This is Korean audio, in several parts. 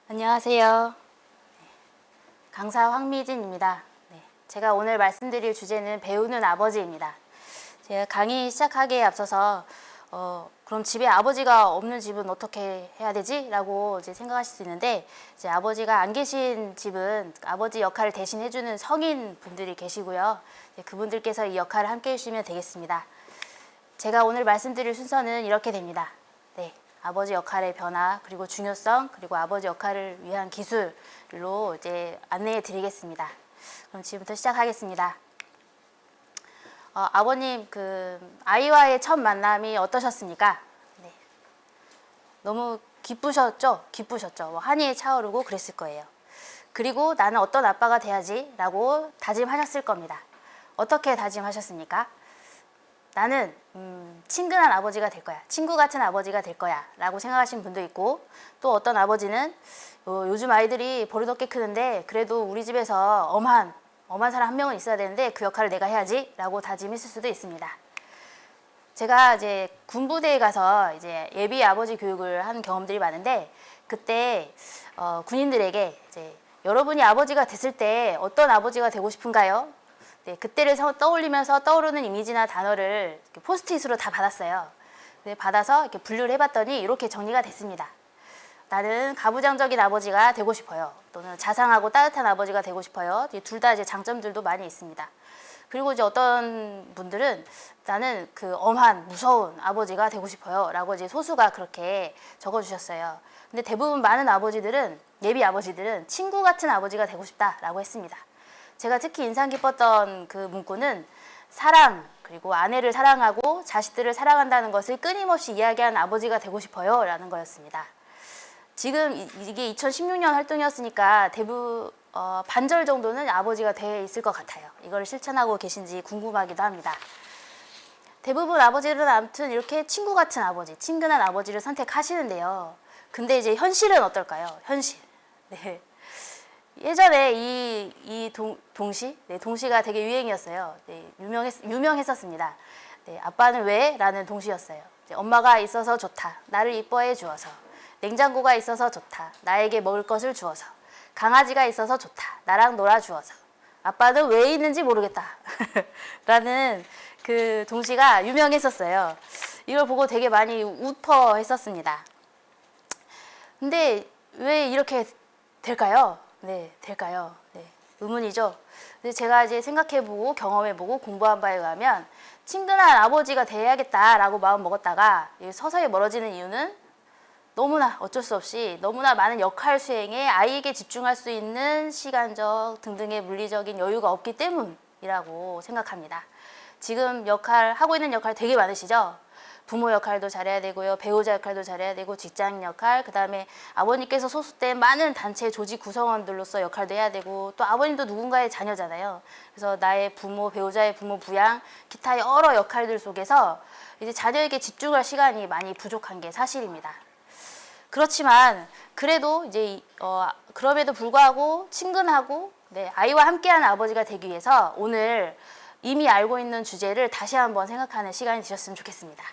안녕하세요. 강사 황미진입니다. 네, 제가 오늘 말씀드릴 주제는 배우는 아버지입니다. 제가 강의 시작하기에 앞서서 그럼 집에 아버지가 없는 집은 어떻게 해야 되지? 라고 이제 생각하실 수 있는데, 이제 아버지가 안 계신 집은 아버지 역할을 대신 해주는 성인 분들이 계시고요. 그분들께서 이 역할을 함께 해주시면 되겠습니다. 제가 오늘 말씀드릴 순서는 이렇게 됩니다. 네, 아버지 역할의 변화, 그리고 중요성, 그리고 아버지 역할을 위한 기술로 이제 안내해 드리겠습니다. 그럼 지금부터 시작하겠습니다. 아버님, 아이와의 첫 만남이 어떠셨습니까? 네. 너무 기쁘셨죠? 기쁘셨죠? 한이 차오르고 그랬을 거예요. 그리고 나는 어떤 아빠가 돼야지 라고 다짐하셨을 겁니다. 어떻게 다짐하셨습니까? 나는 친근한 아버지가 될 거야. 친구 같은 아버지가 될 거야 라고 생각하신 분도 있고, 또 어떤 아버지는 요즘 아이들이 버릇없게 크는데 그래도 우리 집에서 엄한 사람 한 명은 있어야 되는데 그 역할을 내가 해야지 라고 다짐했을 수도 있습니다. 제가 이제 군부대에 가서 이제 예비 아버지 교육을 한 경험들이 많은데, 그때 군인들에게 이제 여러분이 아버지가 됐을 때 어떤 아버지가 되고 싶은가요? 네, 그때를 떠올리면서 떠오르는 이미지나 단어를 포스트잇으로 다 받았어요. 네, 받아서 이렇게 분류를 해봤더니 이렇게 정리가 됐습니다. 나는 가부장적인 아버지가 되고 싶어요. 또는 자상하고 따뜻한 아버지가 되고 싶어요. 둘 다 이제 장점들도 많이 있습니다. 그리고 이제 어떤 분들은 나는 엄한 무서운 아버지가 되고 싶어요 라고 이제 소수가 그렇게 적어주셨어요. 근데 대부분 많은 아버지들은, 예비 아버지들은 친구 같은 아버지가 되고 싶다 라고 했습니다. 제가 특히 인상 깊었던 그 문구는 사랑, 그리고 아내를 사랑하고 자식들을 사랑한다는 것을 끊임없이 이야기하는 아버지가 되고 싶어요 라는 거였습니다. 지금 이게 2016년 활동이었으니까 대부분 반절 정도는 아버지가 돼 있을 것 같아요. 이걸 실천하고 계신지 궁금하기도 합니다. 대부분 아버지들은 아무튼 이렇게 친구 같은 아버지, 친근한 아버지를 선택하시는데요. 근데 이제 현실은 어떨까요? 현실. 네. 예전에 이 동시? 네, 동시가 되게 유행이었어요. 네, 유명했었습니다. 네, 아빠는 왜? 라는 동시였어요. 엄마가 있어서 좋다. 나를 이뻐해 주어서. 냉장고가 있어서 좋다. 나에게 먹을 것을 주어서. 강아지가 있어서 좋다. 나랑 놀아 주어서. 아빠는 왜 있는지 모르겠다. 라는 그 동시가 유명했었어요. 이걸 보고 되게 많이 우퍼했었습니다. 근데 왜 이렇게 될까요? 네, 될까요? 네, 의문이죠. 근데 제가 이제 생각해보고 경험해보고 공부한 바에 의하면 친근한 아버지가 돼야겠다라고 마음 먹었다가 서서히 멀어지는 이유는 너무나 어쩔 수 없이 너무나 많은 역할 수행에 아이에게 집중할 수 있는 시간적 등등의 물리적인 여유가 없기 때문이라고 생각합니다. 지금 하고 있는 역할 되게 많으시죠? 부모 역할도 잘해야 되고요. 배우자 역할도 잘해야 되고, 직장 역할, 그 다음에 아버님께서 소속된 많은 단체 조직 구성원들로서 역할도 해야 되고, 또 아버님도 누군가의 자녀잖아요. 그래서 나의 부모, 배우자의 부모 부양, 기타 여러 역할들 속에서 이제 자녀에게 집중할 시간이 많이 부족한 게 사실입니다. 그렇지만 그래도 이제 그럼에도 불구하고 친근하고 아이와 함께하는 아버지가 되기 위해서 오늘 이미 알고 있는 주제를 다시 한번 생각하는 시간이 되셨으면 좋겠습니다.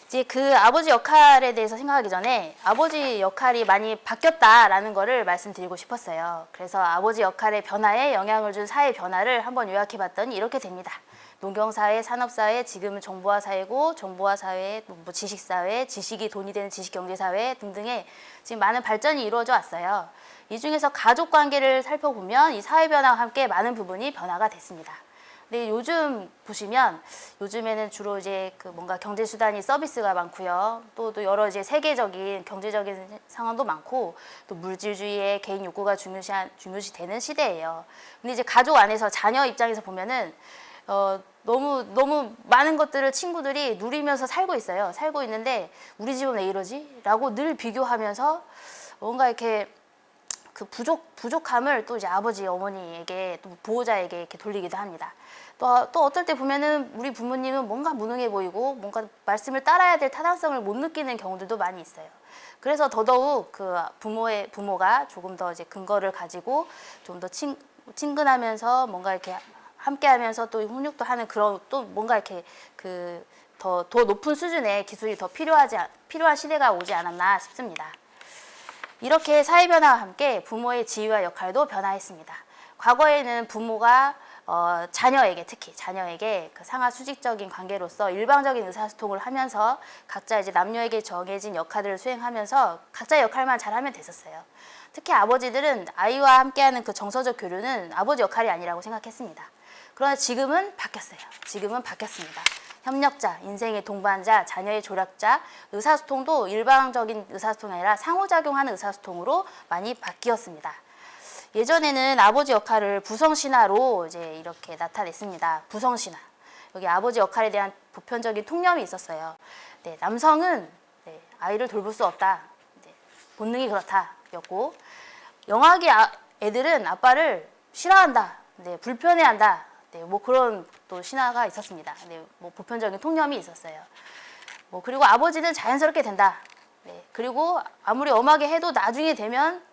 이제 그 아버지 역할에 대해서 생각하기 전에 아버지 역할이 많이 바뀌었다라는 거를 말씀드리고 싶었어요. 그래서 아버지 역할의 변화에 영향을 준 사회 변화를 한번 요약해봤더니 이렇게 됩니다. 농경사회, 산업사회, 지금은 정보화 사회고, 정보화 사회, 지식사회, 지식이 돈이 되는 지식경제사회 등등의 지금 많은 발전이 이루어져 왔어요. 이 중에서 가족관계를 살펴보면 이 사회 변화와 함께 많은 부분이 변화가 됐습니다. 근데 요즘 보시면 요즘에는 주로 이제 뭔가 경제수단이 서비스가 많고요. 또 여러 이제 세계적인 경제적인 상황도 많고, 또 물질주의의 개인 욕구가 중요시되는 시대예요. 근데 이제 가족 안에서 자녀 입장에서 보면은 너무 많은 것들을 친구들이 누리면서 살고 있어요. 살고 있는데 우리 집은 왜 이러지? 라고 늘 비교하면서 뭔가 이렇게 그 부족함을 또 이제 아버지, 어머니에게 또 보호자에게 이렇게 돌리기도 합니다. 또 어떨 때 보면은 우리 부모님은 뭔가 무능해 보이고 뭔가 말씀을 따라야 될 타당성을 못 느끼는 경우들도 많이 있어요. 그래서 더더욱 부모가 조금 더 이제 근거를 가지고 좀 더 친근하면서 뭔가 이렇게 함께하면서 또 훈육도 하는 그런 또 뭔가 이렇게 더 높은 수준의 기술이 더 필요한 시대가 오지 않았나 싶습니다. 이렇게 사회 변화와 함께 부모의 지위와 역할도 변화했습니다. 과거에는 부모가 자녀에게, 특히 자녀에게 그 상하 수직적인 관계로서 일방적인 의사소통을 하면서 각자 이제 남녀에게 정해진 역할을 수행하면서 각자의 역할만 잘하면 됐었어요. 특히 아버지들은 아이와 함께하는 그 정서적 교류는 아버지 역할이 아니라고 생각했습니다. 그러나 지금은 바뀌었어요. 지금은 바뀌었습니다. 협력자, 인생의 동반자, 자녀의 조력자, 의사소통도 일방적인 의사소통이 아니라 상호작용하는 의사소통으로 많이 바뀌었습니다. 예전에는 아버지 역할을 부성신화로 이제 이렇게 나타냈습니다. 부성신화. 여기 아버지 역할에 대한 보편적인 통념이 있었어요. 네, 남성은 아이를 돌볼 수 없다. 네, 본능이 그렇다. 였고, 영아기 애들은 아빠를 싫어한다. 네, 불편해한다. 네, 뭐 그런 또 신화가 있었습니다. 네, 뭐 보편적인 통념이 있었어요. 뭐 그리고 아버지는 자연스럽게 된다. 네, 그리고 아무리 엄하게 해도 나중에 되면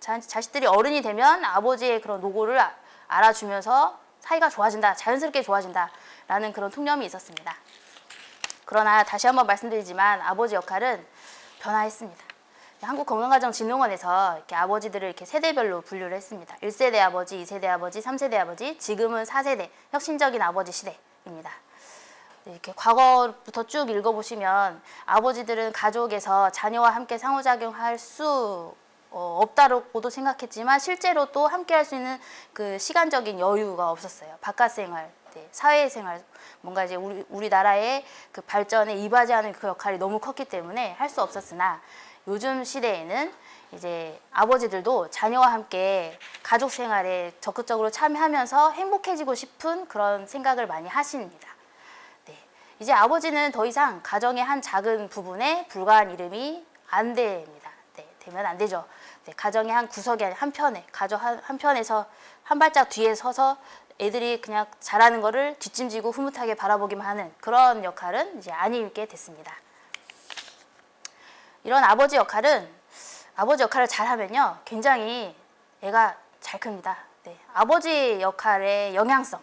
자식들이 어른이 되면 아버지의 그런 노고를 알아주면서 사이가 좋아진다. 자연스럽게 좋아진다. 라는 그런 통념이 있었습니다. 그러나 다시 한번 말씀드리지만 아버지 역할은 변화했습니다. 한국건강가정진흥원에서 이렇게 아버지들을 이렇게 세대별로 분류를 했습니다. 1세대 아버지, 2세대 아버지, 3세대 아버지, 지금은 4세대, 혁신적인 아버지 시대입니다. 이렇게 과거부터 쭉 읽어보시면 아버지들은 가족에서 자녀와 함께 상호작용할 수 없다고도 생각했지만 실제로 또 함께 할 수 있는 그 시간적인 여유가 없었어요. 바깥 생활, 사회생활, 뭔가 이제 우리나라의 그 발전에 이바지하는 그 역할이 너무 컸기 때문에 할 수 없었으나 요즘 시대에는 이제 아버지들도 자녀와 함께 가족 생활에 적극적으로 참여하면서 행복해지고 싶은 그런 생각을 많이 하십니다. 네. 이제 아버지는 더 이상 가정의 한 작은 부분에 불과한 이름이 안 됩니다. 네, 되면 안 되죠. 네, 가정의 한 구석이 아니라 한편에, 가족 한편에서 한 발짝 뒤에 서서 애들이 그냥 잘하는 거를 뒷짐지고 흐뭇하게 바라보기만 하는 그런 역할은 이제 아니게 됐습니다. 이런 아버지 역할을 잘하면요, 굉장히 애가 잘 큽니다. 네, 아버지 역할의 영향성,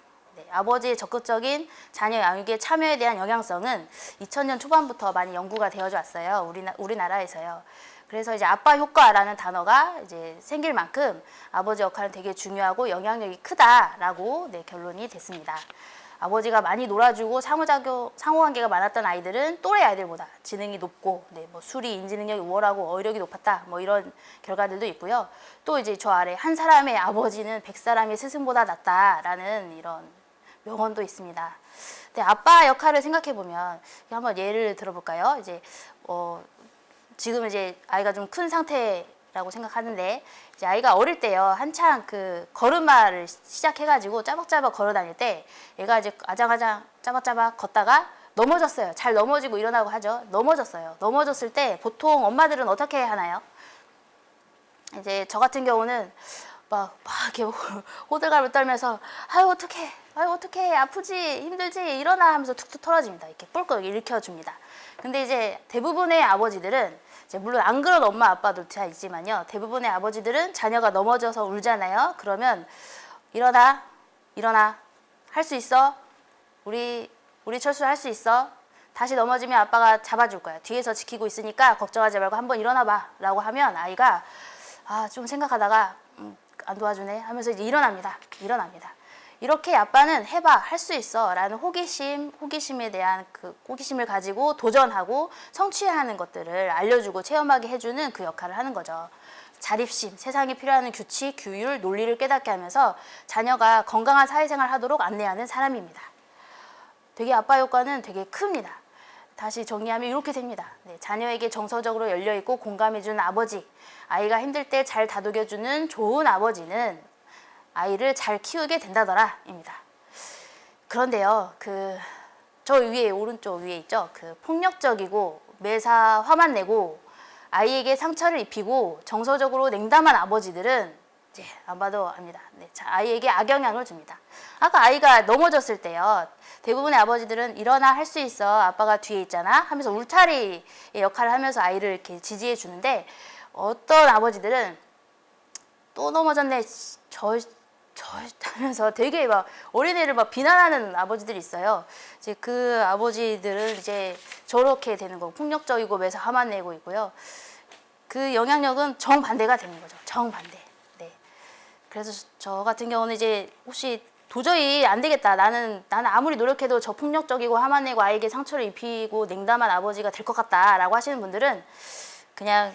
아버지의 적극적인 자녀 양육의 참여에 대한 영향성은 2000년 초반부터 많이 연구가 되어져 왔어요. 우리나라에서요. 그래서 이제 아빠 효과라는 단어가 이제 생길 만큼 아버지 역할은 되게 중요하고 영향력이 크다라고 결론이 됐습니다. 아버지가 많이 놀아주고 상호관계가 많았던 아이들은 또래 아이들보다 지능이 높고 뭐 수리, 인지 능력이 우월하고 어휘력이 높았다. 뭐 이런 결과들도 있고요. 또 이제 저 아래 한 사람의 아버지는 100사람의 스승보다 낫다라는 이런 명언도 있습니다. 근데 아빠 역할을 생각해 보면 한번 예를 들어볼까요? 이제 지금 이제 아이가 좀 큰 상태라고 생각하는데 이제 아이가 어릴 때요 한창 그 걸음마를 시작해가지고 짜박짜박 걸어 다닐 때 얘가 이제 아장아장 짜박짜박 걷다가 넘어졌어요. 잘 넘어지고 일어나고 하죠. 넘어졌어요. 넘어졌을 때 보통 엄마들은 어떻게 하나요? 이제 저 같은 경우는 막 이렇게 호들갑을 떨면서 아유 어떡해 아프지 힘들지 일어나 하면서 툭툭 털어집니다. 이렇게 뿔꺽 일으켜줍니다. 근데 이제 대부분의 아버지들은 이제 물론 안 그런 엄마 아빠도 다 있지만요. 대부분의 아버지들은 자녀가 넘어져서 울잖아요. 그러면 일어나 할 수 있어. 우리 철수 할 수 있어. 다시 넘어지면 아빠가 잡아줄 거야. 뒤에서 지키고 있으니까 걱정하지 말고 한번 일어나 봐 라고 하면 아이가 좀 생각하다가 안 도와주네 하면서 이제 일어납니다. 이렇게 아빠는 해봐 할 수 있어 라는 호기심에 대한 그 호기심을 가지고 도전하고 성취하는 것들을 알려주고 체험하게 해주는 그 역할을 하는 거죠. 자립심, 세상에 필요한 규칙, 규율, 논리를 깨닫게 하면서 자녀가 건강한 사회생활을 하도록 안내하는 사람입니다. 되게 아빠 효과는 되게 큽니다. 다시 정리하면 이렇게 됩니다. 자녀에게 정서적으로 열려있고 공감해주는 아버지, 아이가 힘들 때 잘 다독여주는 좋은 아버지는 아이를 잘 키우게 된다더라 입니다. 그런데요, 저 위에 오른쪽 위에 있죠. 폭력적이고 매사 화만 내고 아이에게 상처를 입히고 정서적으로 냉담한 아버지들은 이제 안 봐도 압니다. 아이에게 악영향을 줍니다. 아까 아이가 넘어졌을 때요, 대부분의 아버지들은 일어나 할 수 있어 아빠가 뒤에 있잖아 하면서 울타리의 역할을 하면서 아이를 이렇게 지지해 주는데 어떤 아버지들은 또 넘어졌네 저 하면서 되게 막 어린애를 막 비난하는 아버지들이 있어요. 이제 그 아버지들은 이제 저렇게 되는 거고 폭력적이고 매사 화만 내고 있고요. 그 영향력은 정반대가 되는 거죠. 정반대. 네. 그래서 저 같은 경우는 이제 혹시 도저히 안 되겠다. 나는 아무리 노력해도 저 폭력적이고 화만 내고 아이에게 상처를 입히고 냉담한 아버지가 될 것 같다라고 하시는 분들은 그냥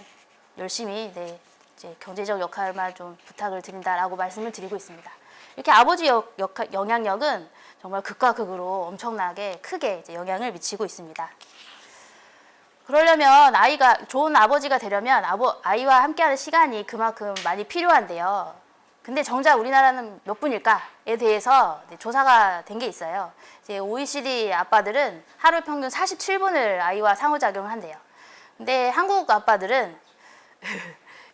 열심히 네, 이제 경제적 역할만 좀 부탁을 드린다라고 말씀을 드리고 있습니다. 이렇게 아버지 영향력은 정말 극과 극으로 엄청나게 크게 이제 영향을 미치고 있습니다. 그러려면 아이가 좋은 아버지가 되려면 아이와 함께하는 시간이 그만큼 많이 필요한데요. 근데 정작 우리나라는 몇 분일까에 대해서 조사가 된 게 있어요. 이제 OECD 아빠들은 하루 평균 47분을 아이와 상호작용을 한대요. 근데 한국 아빠들은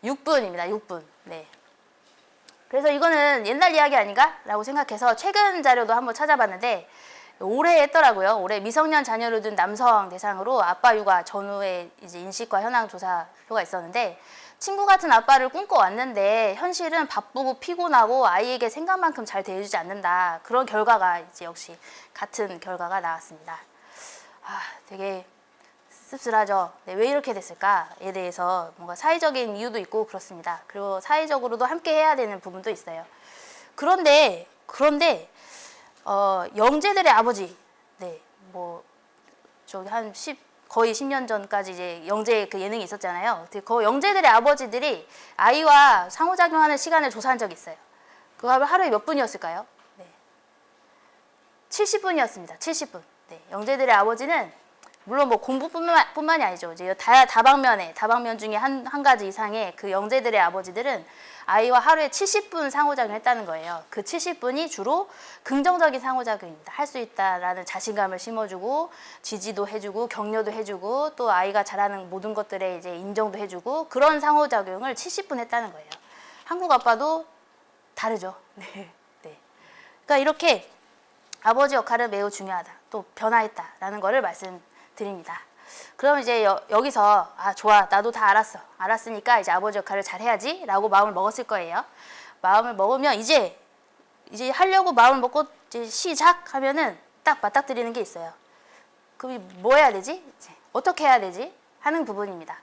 6분입니다. 6분. 네. 그래서 이거는 옛날 이야기 아닌가라고 생각해서 최근 자료도 한번 찾아봤는데 올해 했더라고요. 올해 미성년 자녀를 둔 남성 대상으로 아빠 육아 전후의 이제 인식과 현황 조사표가 있었는데 친구 같은 아빠를 꿈꿔왔는데 현실은 바쁘고 피곤하고 아이에게 생각만큼 잘 대해주지 않는다. 그런 결과가 이제 역시 같은 결과가 나왔습니다. 되게 씁쓸하죠. 네, 왜 이렇게 됐을까에 대해서 뭔가 사회적인 이유도 있고 그렇습니다. 그리고 사회적으로도 함께 해야 되는 부분도 있어요. 그런데 영재들의 아버지, 네, 뭐 저기 거의 10년 전까지 이제 영재 그 예능이 있었잖아요. 그 영재들의 아버지들이 아이와 상호작용하는 시간을 조사한 적이 있어요. 그거 하루에 몇 분이었을까요? 네. 70분이었습니다. 70분. 네. 영재들의 아버지는 물론 뭐 공부뿐만이 아니죠. 이제 다방면 중에 한 가지 이상의 그 영재들의 아버지들은 아이와 하루에 70분 상호작용을 했다는 거예요. 그 70분이 주로 긍정적인 상호작용입니다. 할 수 있다라는 자신감을 심어주고 지지도 해주고 격려도 해주고 또 아이가 잘하는 모든 것들에 이제 인정도 해주고 그런 상호작용을 70분 했다는 거예요. 한국 아빠도 다르죠. 네. 네. 그러니까 이렇게 아버지 역할은 매우 중요하다. 또 변화했다라는 거를 말씀드립니다. 그럼 이제 여기서 좋아, 나도 다 알았으니까 이제 아버지 역할을 잘 해야지 라고 마음을 먹었을 거예요. 마음을 먹으면 이제 하려고 마음을 먹고 이제 시작하면은 딱 맞닥뜨리는 게 있어요. 그럼 뭐 해야 되지? 이제 어떻게 해야 되지? 하는 부분입니다.